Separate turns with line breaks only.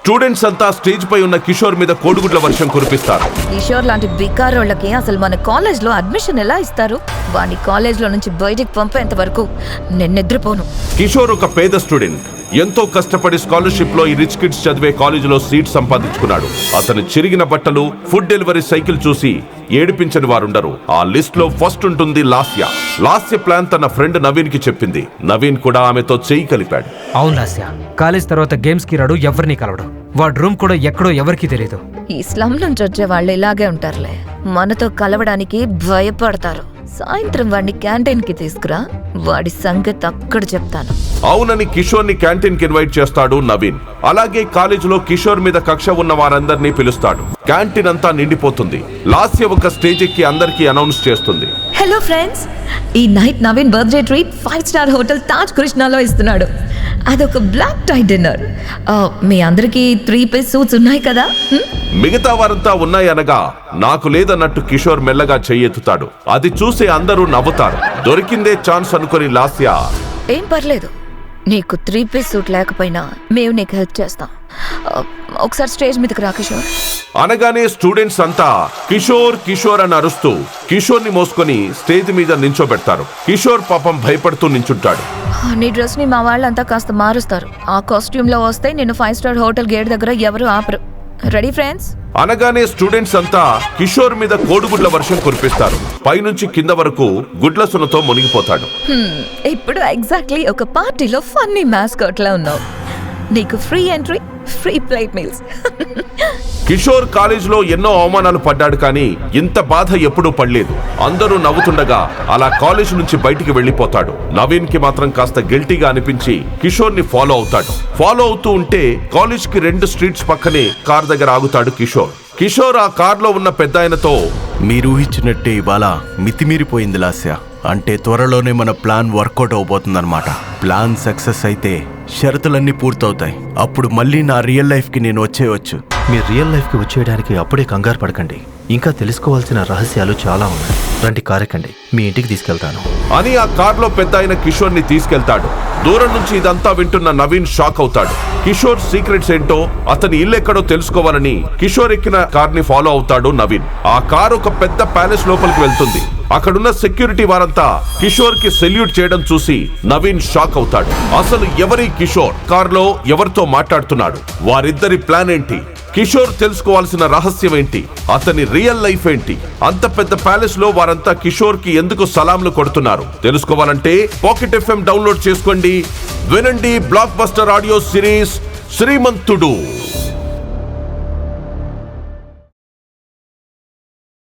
Students అంతా stage పై ఉన్న కిషోర్ మీద కోడిగుడ్ల వర్షం కురిపిస్తారు.
కిషోర్ లాంటి బికారోళ్ళకి అసలు మన కాలేజ్ లో అడ్మిషన్ ఎలా ఇస్తారు? వాడిని కాలేజ్ లో నుంచి బయటికి పంపేంత వరకు నేను నిద్రపోను.
కిషోర్ ఒక పేద స్టూడెంట్. ఎంతో కష్టపడి స్కాలర్షిప్ లో ఈ రిచ్ కిడ్స్ చదివే కాలేజీలో సీట్ సంపాదించుకున్నాడు. అతను చిరిగిన బట్టలు, ఫుడ్ డెలివరీ సైకిల్ చూసి ఏడిపించని వారుండరు. ఆ లిస్ట్ లో ఫస్ట్ ఉంటుంది లాస్య. లాస్య ప్లాన్ తన ఫ్రెండ్ నవీన్ కి చెప్పింది. నవీన్ కూడా ఆమెతో చెయ్యి కలిపాడు.
అవును లాస్య, కాలేజ్ తర్వాత గేమ్స్ కి రాడు, ఎవరిని కలవడు. వాడి రూమ్ కూడా ఎక్కడో ఎవరికి తెలియదు.
ఈ స్లమ్ నుంచి వచ్చే వాళ్ళు ఇలాగే ఉంటారులే. మనతో కలవడానికి భయపడతారు. సాయంత్రం వాడిని క్యాంటీన్ కి తీసుకురా, వాడి సంగతి అక్కడ చెప్తాను.
అవునని కిషోర్ ని క్యాంటీన్ కి ఇన్వైట్ చేస్తాడు నవీన్. అలాగే కాలేజీలో కిషోర్ మీద కక్ష ఉన్న వారందరినీ పిలుస్తాడు. క్యాంటీన్ అంతా నిండిపోతుంది. లాస్య ఒక స్టేజ్ ఎక్కి అందరికీ అనౌన్స్ చేస్తుంది.
హలో ఫ్రెండ్స్, ఈ night Naveen birthday treat 5 star hotel Taj కృష్ణాలో ఇస్తున్నాడు. అదొక బ్లాక్ టై డిన్నర్. మీ అందరికి 3 పీస్ సూట్స్ ఉన్నాయి కదా?
మిగతా వారంతా ఉన్నాయనగా నాకు లేదన్నట్టు కిషోర్ మెల్లగా చెయ్యెత్తుతాడు. అది చూసి అందరూ నవ్వుతారు. దొరికిందే ఛాన్స్ అనుకుని లాస్య,
ఏం పర్లేదు, నీకు 3 పీస్ సూట్ లేకపోయినా మేము నీకు హెల్ప్ చేస్తాం. ఒకసారి స్టేజ్ మీదకి రా కిషోర్
అనగానే స్టూడెంట్స్ అంతా కిషోర్ కిషోర్ అని అరుస్తూ కిషోర్ ని మోసుకొని స్టేజ్ మీద నించోబెడతారు. కిషోర్ పాపం భయపడుతూ నించుంటాడు.
నీ డ్రెస్ ని మా వాళ్ళంతా కాస్త మారుస్తారు. ఆ కాస్ట్యూమ్ లో వస్తే నేను 5 స్టార్ హోటల్ గేట్ దగ్గర ఎవరు ఆపరు. రెడీ ఫ్రెండ్స్
అనగానే స్టూడెంట్స్ అంతా కిషోర్ మీద కోడిగుడ్ల వర్షం కురిపిస్తారు. పైనుంచి కింద వరకు గుడ్ల సునతో మునిగిపోతాడు.
ఇప్పుడు ఎగ్జాక్ట్లీ ఒక పార్టీలో ఫన్నీ మాస్కట్ లా ఉన్నావు. నీకు free entry, free plate meals.
Kishore కాలేజీలో ఎన్నో అవమానాలు పడ్డాడు, కానీ ఇంత బాధ ఎప్పుడూ పడలేదు. అందరూ నవ్వుతుండగా అలా కాలేజ్ నుంచి బయటికి వెళ్లిపోతాడు. నవీన్ కి మాత్రం కాస్త గిల్టీగా అనిపించి కిషోర్ ని ఫాలో అవుతాడు. ఫాలో అవుతూ ఉంటే కాలేజ్ కి 2 స్ట్రీట్స్ పక్కనే కార్ దగ్గర ఆగుతాడు కిషోర్. కిషోర్ ఆ కార్లో ఉన్న పెద్దాయనతో,
మీరు ఊహించినట్టే ఇవాళ మితిమీరిపోయింది లాస్య. అంటే త్వరలోనే మన ప్లాన్ వర్కౌట్ అవబోతుందన్నమాట. ప్లాన్ సక్సెస్ అయితే షరతులన్నీ పూర్తవుతాయి. అప్పుడు మళ్ళీ నా రియల్ లైఫ్ కి నేను వచ్చేయచ్చు.
మీరు రియల్ లైఫ్ కి వచ్చేయడానికి అప్పుడే కంగారు పడకండి. ఇంకా తెలుసుకోవాల్సిన రహస్యాలు చాలా ఉన్నాయి. రండి కారెక్కండి, మీ ఇంటికి తీసుకెళ్తాను
అని ఆ కార్లో పెద్దాయన కిషోర్ ని తీసుకెళ్తాడు. దూరం నుంచి ఇదంతా వింటున్న నవీన్ షాక్ అవుతాడు. కిషోర్ సీక్రెట్స్ ఏంటో, అతని ఇల్లెక్కడో తెలుసుకోవాలని కిషోర్ ఎక్కిన కార్ ని ఫాలో అవుతాడు నవీన్. ఆ కార్ ఒక పెద్ద ప్యాలెస్ లోపలికి వెళ్తుంది. అక్కడున్న సెక్యూరిటీ వారంతా కిషోర్ కి సెల్యూట్ చేయడం చూసి నవీన్ షాక్ అవుతాడు. అసలు ఎవరి కిషోర్ కార్లో ఎవరితో మాట్లాడుతున్నాడు? వారిద్దరి ప్లాన్ ఏంటి? కిషోర్ తెలుసుకోవాల్సిన రహస్యం ఏంటి? అతని రియల్ లైఫ్ ఏంటి? అంత పెద్ద ప్యాలెస్ లో వారంతా కిషోర్ కి ఎందుకు సలాంలు కొడుతున్నారు? తెలుసుకోవాలంటే పాకెట్ FM డౌన్లోడ్ చేసుకోండి. వినండి బ్లాక్ బస్టర్ ఆడియో సిరీస్ శ్రీమంతుడు.